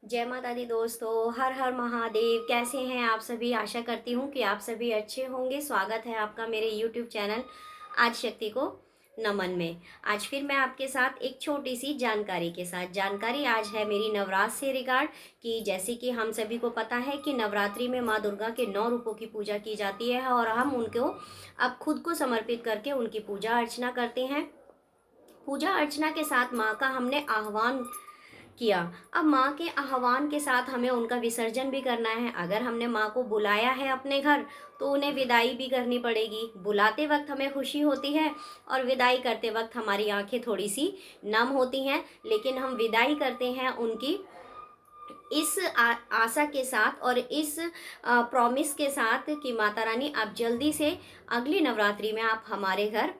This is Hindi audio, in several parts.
जय माता दी दोस्तों, हर हर महादेव। कैसे हैं आप सभी? आशा करती हूँ कि आप सभी अच्छे होंगे। स्वागत है आपका मेरे YouTube चैनल आज शक्ति को नमन में। आज फिर मैं आपके साथ एक छोटी सी जानकारी के साथ जानकारी आज है मेरी नवरात्र से रिगार्ड कि जैसे कि हम सभी को पता है कि नवरात्रि में माँ दुर्गा के 9 रूपों की पूजा की जाती है और हम उनको अब खुद को समर्पित करके उनकी पूजा अर्चना करते हैं। पूजा अर्चना के साथ माँ का हमने आह्वान किया। अब माँ के आह्वान के साथ हमें उनका विसर्जन भी करना है। अगर हमने माँ को बुलाया है अपने घर तो उन्हें विदाई भी करनी पड़ेगी। बुलाते वक्त हमें खुशी होती है और विदाई करते वक्त हमारी आंखें थोड़ी सी नम होती हैं, लेकिन हम विदाई करते हैं उनकी इस आशा के साथ और इस प्रॉमिस के साथ कि माता रानी आप जल्दी से अगली नवरात्रि में आप हमारे घर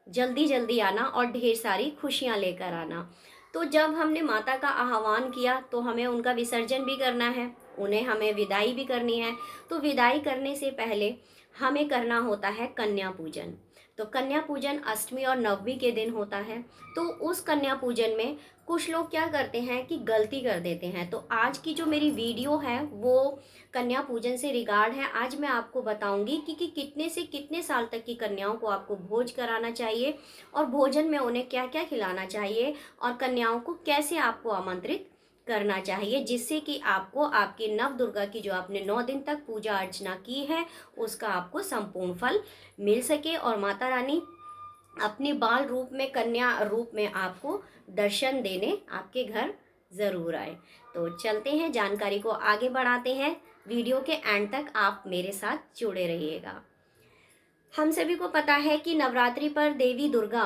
जल्दी जल्दी आना और ढेर सारी खुशियाँ लेकर आना। तो जब हमने माता का आह्वान किया तो हमें उनका विसर्जन भी करना है, उन्हें हमें विदाई भी करनी है। तो विदाई करने से पहले हमें करना होता है कन्या पूजन। तो कन्या पूजन अष्टमी और नवमी के दिन होता है। तो उस कन्या पूजन में कुछ लोग क्या करते हैं कि गलती कर देते हैं। तो आज की जो मेरी वीडियो है वो कन्या पूजन से रिगार्ड है। आज मैं आपको बताऊंगी कि कितने से कितने साल तक की कन्याओं को आपको भोज कराना चाहिए और भोजन में उन्हें क्या क्या खिलाना चाहिए और कन्याओं को कैसे आपको आमंत्रित करना चाहिए, जिससे कि आपको आपकी नव दुर्गा की जो आपने 9 दिन तक पूजा अर्चना की है उसका आपको संपूर्ण फल मिल सके और माता रानी अपने बाल रूप में कन्या रूप में आपको दर्शन देने आपके घर ज़रूर आए। तो चलते हैं, जानकारी को आगे बढ़ाते हैं। वीडियो के एंड तक आप मेरे साथ जुड़े रहिएगा। हम सभी को पता है कि नवरात्रि पर देवी दुर्गा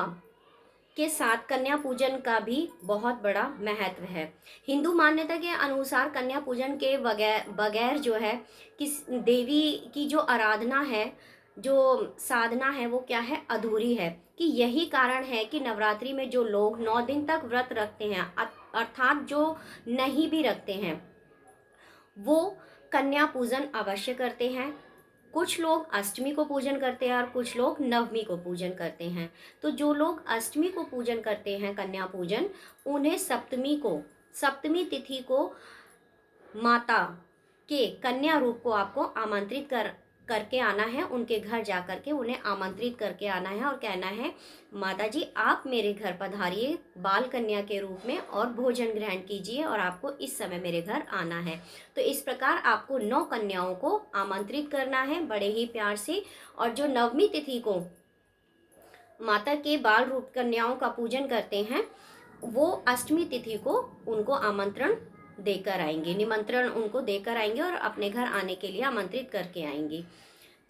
के साथ कन्या पूजन का भी बहुत बड़ा महत्व है। हिंदू मान्यता के अनुसार कन्या पूजन के बगैर बगैर जो है किस देवी की जो आराधना है, जो साधना है, वो क्या है, अधूरी है। कि यही कारण है कि नवरात्रि में जो लोग 9 दिन तक व्रत रखते हैं अर्थात जो नहीं भी रखते हैं वो कन्या पूजन अवश्य करते हैं। कुछ लोग अष्टमी को पूजन करते हैं और कुछ लोग नवमी को पूजन करते हैं। तो जो लोग अष्टमी को पूजन करते हैं कन्या पूजन, उन्हें सप्तमी तिथि को माता के कन्या रूप को आपको आमंत्रित करके आना है। उनके घर जा कर के उन्हें आमंत्रित करके आना है और कहना है, माता जी आप मेरे घर पधारिए बाल कन्या के रूप में और भोजन ग्रहण कीजिए और आपको इस समय मेरे घर आना है। तो इस प्रकार आपको 9 कन्याओं को आमंत्रित करना है बड़े ही प्यार से। और जो नवमी तिथि को माता के बाल रूप कन्याओं का पूजन करते हैं वो अष्टमी तिथि को उनको आमंत्रण देकर आएंगे, निमंत्रण उनको देकर आएंगे और अपने घर आने के लिए आमंत्रित करके आएंगी।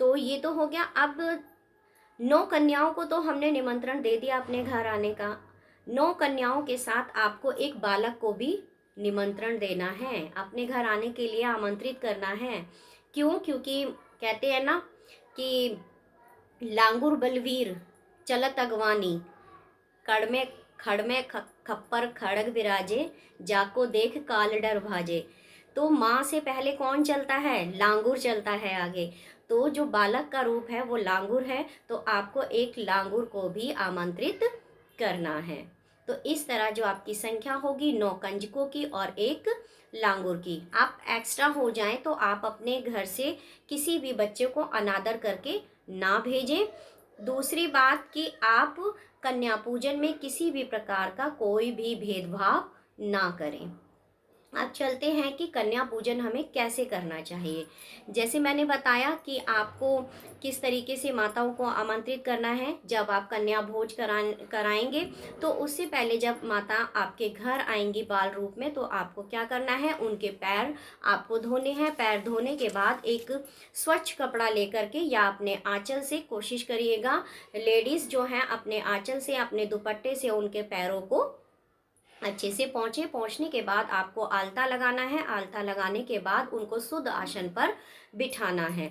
तो ये तो हो गया। अब 9 कन्याओं को तो हमने निमंत्रण दे दिया अपने घर आने का। 9 कन्याओं के साथ आपको एक बालक को भी निमंत्रण देना है, अपने घर आने के लिए आमंत्रित करना है। क्यों? क्योंकि कहते हैं ना कि लांगुर बलवीर चलत अगवानी, कड़ में खड़ में खप्पर खड़ग विराजे, जाको देख काल डर भाजे। तो माँ से पहले कौन चलता है? लांगुर चलता है आगे। तो जो बालक का रूप है वो लांगुर है, तो आपको एक लांगुर को भी आमंत्रित करना है। तो इस तरह जो आपकी संख्या होगी 9 कंजकों की और एक लांगुर की। आप एक्स्ट्रा हो जाएं तो आप अपने घर से किसी भी बच्चे को अनादर करके ना भेजें। दूसरी बात कि आप कन्या पूजन में किसी भी प्रकार का कोई भी भेदभाव ना करें। अब चलते हैं कि कन्या पूजन हमें कैसे करना चाहिए। जैसे मैंने बताया कि आपको किस तरीके से माताओं को आमंत्रित करना है जब आप कन्या भोज कराएंगे। तो उससे पहले जब माता आपके घर आएंगी बाल रूप में तो आपको क्या करना है, उनके पैर आपको धोने हैं। पैर धोने के बाद एक स्वच्छ कपड़ा लेकर के या अपने आंचल से, कोशिश करिएगा लेडीज़ जो हैं अपने आंचल से, अपने दुपट्टे से उनके पैरों को अच्छे से पहुंचने के बाद आपको आलता लगाना है। आलता लगाने के बाद उनको शुद्ध आसन पर बिठाना है।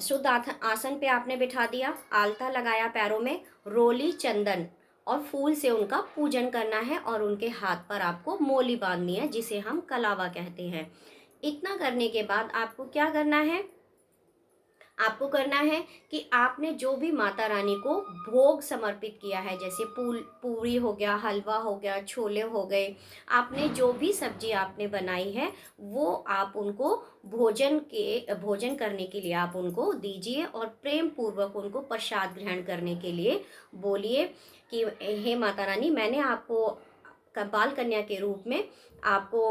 शुद्ध आसन पे आपने बिठा दिया, आलता लगाया पैरों में, रोली चंदन और फूल से उनका पूजन करना है और उनके हाथ पर आपको मोली बांधनी है जिसे हम कलावा कहते हैं। इतना करने के बाद आपको क्या करना है, आपको करना है कि आपने जो भी माता रानी को भोग समर्पित किया है, जैसे पूरी हो गया, हलवा हो गया, छोले हो गए, आपने जो भी सब्जी आपने बनाई है वो आप उनको भोजन करने के लिए आप उनको दीजिए और प्रेम पूर्वक उनको प्रसाद ग्रहण करने के लिए बोलिए कि हे माता रानी, मैंने आपको बाल कन्या के रूप में आपको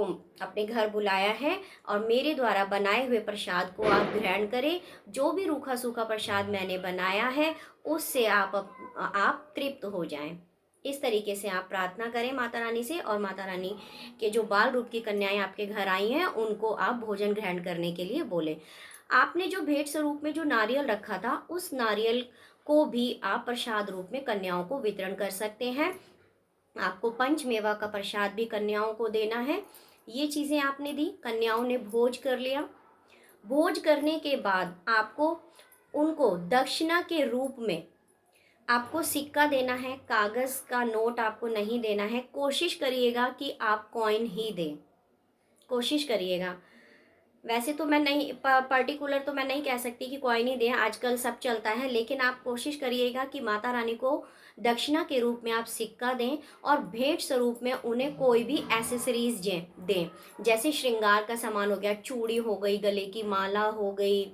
अपने घर बुलाया है और मेरे द्वारा बनाए हुए प्रसाद को आप ग्रहण करें। जो भी रूखा सूखा प्रसाद मैंने बनाया है उससे आप तृप्त हो जाएं। इस तरीके से आप प्रार्थना करें माता रानी से, और माता रानी के जो बाल रूप की कन्याएं आपके घर आई हैं उनको आप भोजन ग्रहण करने के लिए बोले। आपने जो भेंट स्वरूप में जो नारियल रखा था उस नारियल को भी आप प्रसाद रूप में कन्याओं को वितरण कर सकते हैं। आपको पंचमेवा का प्रसाद भी कन्याओं को देना है। ये चीज़ें आपने दी, कन्याओं ने भोज कर लिया। भोज करने के बाद आपको उनको दक्षिणा के रूप में आपको सिक्का देना है, कागज़ का नोट आपको नहीं देना है। कोशिश करिएगा कि आप कॉइन ही दें, कोशिश करिएगा। वैसे तो मैं नहीं पर्टिकुलर तो मैं नहीं कह सकती कि कॉइन ही दें, आजकल सब चलता है, लेकिन आप कोशिश करिएगा कि माता रानी को दक्षिणा के रूप में आप सिक्का दें और भेंट स्वरूप में उन्हें कोई भी एसेसरीज दें, जैसे श्रृंगार का सामान हो गया, चूड़ी हो गई, गले की माला हो गई,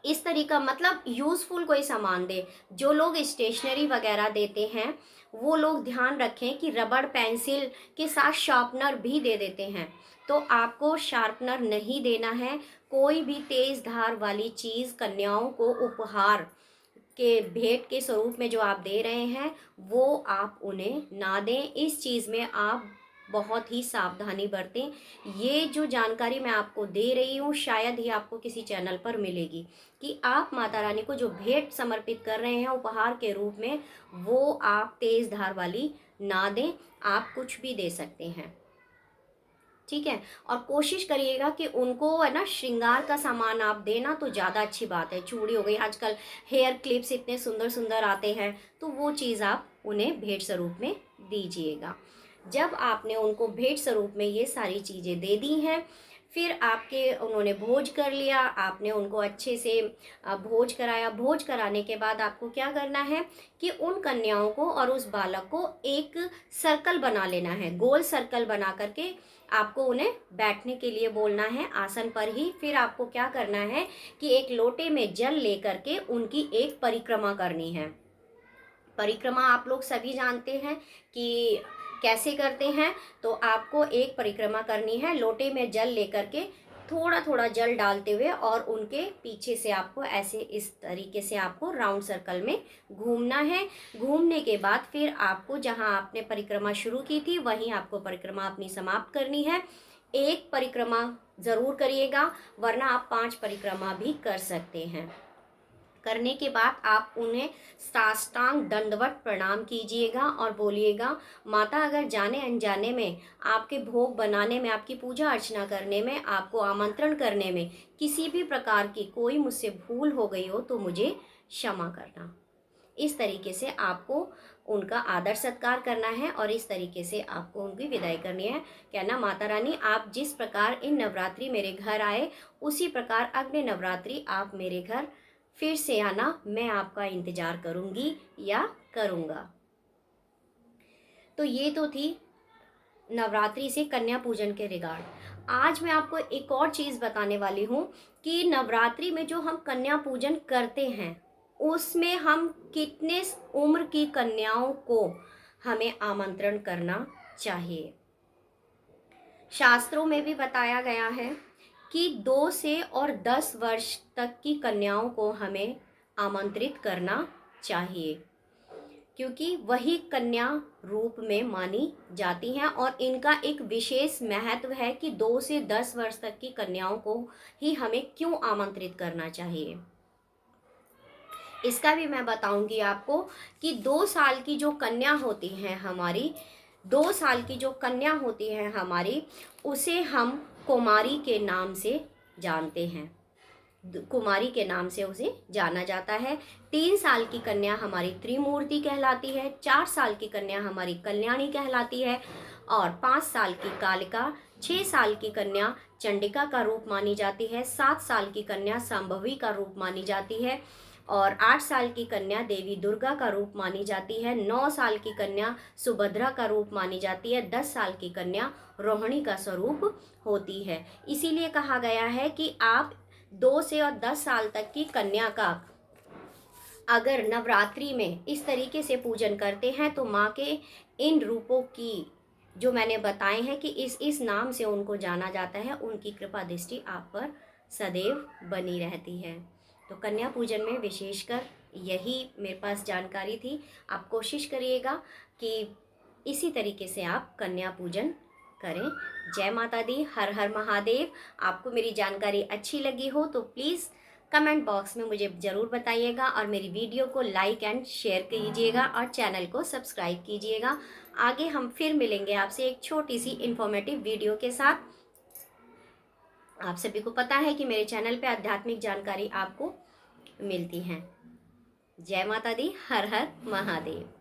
इस तरीका मतलब यूज़फुल कोई सामान दे। जो लोग स्टेशनरी वगैरह देते हैं वो लोग ध्यान रखें कि रबड़ पेंसिल के साथ शार्पनर भी दे देते हैं, तो आपको शार्पनर नहीं देना है। कोई भी तेज़ धार वाली चीज़ कन्याओं को उपहार के भेंट के स्वरूप में जो आप दे रहे हैं वो आप उन्हें ना दें। इस चीज़ में आप बहुत ही सावधानी बरतें। ये जो जानकारी मैं आपको दे रही हूँ शायद ही आपको किसी चैनल पर मिलेगी कि आप माता रानी को जो भेंट समर्पित कर रहे हैं उपहार के रूप में वो आप तेज़ धार वाली ना दें, आप कुछ भी दे सकते हैं, ठीक है। और कोशिश करिएगा कि उनको है ना श्रृंगार का सामान आप देना तो ज़्यादा अच्छी बात है। चूड़ी हो गई, आजकल हेयर क्लिप्स इतने सुंदर सुंदर आते हैं, तो वो चीज़ आप उन्हें भेंट स्वरूप में दीजिएगा। जब आपने उनको भेंट स्वरूप में ये सारी चीज़ें दे दी हैं, फिर आपके उन्होंने भोज कर लिया, आपने उनको अच्छे से भोज कराया। भोज कराने के बाद आपको क्या करना है कि उन कन्याओं को और उस बालक को एक सर्कल बना लेना है, गोल सर्कल बना करके आपको उन्हें बैठने के लिए बोलना है आसन पर ही। फिर आपको क्या करना है कि एक लोटे में जल लेकर के उनकी एक परिक्रमा करनी है। परिक्रमा आप लोग सभी जानते हैं कि कैसे करते हैं, तो आपको एक परिक्रमा करनी है लोटे में जल लेकर के, थोड़ा थोड़ा जल डालते हुए, और उनके पीछे से आपको ऐसे इस तरीके से आपको राउंड सर्कल में घूमना है। घूमने के बाद फिर आपको जहां आपने परिक्रमा शुरू की थी वहीं आपको परिक्रमा अपनी समाप्त करनी है। एक परिक्रमा ज़रूर करिएगा, वरना आप 5 परिक्रमा भी कर सकते हैं। करने के बाद आप उन्हें साष्टांग दंडवत प्रणाम कीजिएगा और बोलिएगा, माता अगर जाने अनजाने में आपके भोग बनाने में, आपकी पूजा अर्चना करने में, आपको आमंत्रण करने में किसी भी प्रकार की कोई मुझसे भूल हो गई हो तो मुझे क्षमा करना। इस तरीके से आपको उनका आदर सत्कार करना है और इस तरीके से आपको उनकी विदाई करनी है। कहना, माता रानी आप जिस प्रकार इन नवरात्रि मेरे घर आए उसी प्रकार अगले नवरात्रि आप मेरे घर फिर से आना, मैं आपका इंतज़ार करूँगी या करूँगा। तो ये तो थी नवरात्रि से कन्या पूजन के रिगार्ड। आज मैं आपको एक और चीज़ बताने वाली हूँ कि नवरात्रि में जो हम कन्या पूजन करते हैं उसमें हम कितने उम्र की कन्याओं को हमें आमंत्रण करना चाहिए। शास्त्रों में भी बताया गया है कि 2 से और 10 वर्ष तक की कन्याओं को हमें आमंत्रित करना चाहिए, क्योंकि वही कन्या रूप में मानी जाती हैं और इनका एक विशेष महत्व है कि 2 से 10 वर्ष तक की कन्याओं को ही हमें क्यों आमंत्रित करना चाहिए। इसका भी मैं बताऊंगी आपको कि 2 साल की जो कन्या होती है हमारी, 2 साल की जो कन्या होती है हमारी, उसे हम कुमारी के नाम से जानते हैं, कुमारी के नाम से उसे जाना जाता है। 3 साल की कन्या हमारी त्रिमूर्ति कहलाती है, 4 साल की कन्या हमारी कल्याणी कहलाती है, और 5 साल की कालिका, 6 साल की कन्या चंडिका का रूप मानी जाती है, 7 साल की कन्या संभवी का रूप मानी जाती है और 8 साल की कन्या देवी दुर्गा का रूप मानी जाती है, 9 साल की कन्या सुभद्रा का रूप मानी जाती है, 10 साल की कन्या रोहिणी का स्वरूप होती है। इसीलिए कहा गया है कि आप 2 से और 10 साल तक की कन्या का अगर नवरात्रि में इस तरीके से पूजन करते हैं तो माँ के इन रूपों की जो मैंने बताए हैं कि इस नाम से उनको जाना जाता है, उनकी कृपा दृष्टि आप पर सदैव बनी रहती है। तो कन्या पूजन में विशेषकर यही मेरे पास जानकारी थी। आप कोशिश करिएगा कि इसी तरीके से आप कन्या पूजन करें। जय माता दी, हर हर महादेव। आपको मेरी जानकारी अच्छी लगी हो तो प्लीज़ कमेंट बॉक्स में मुझे ज़रूर बताइएगा और मेरी वीडियो को लाइक एंड शेयर कीजिएगा और चैनल को सब्सक्राइब कीजिएगा। आगे हम फिर मिलेंगे आपसे एक छोटी सी इंफॉर्मेटिव वीडियो के साथ। आप सभी को पता है कि मेरे चैनल पे आध्यात्मिक जानकारी आपको मिलती है। जय माता दी, हर हर महादेव।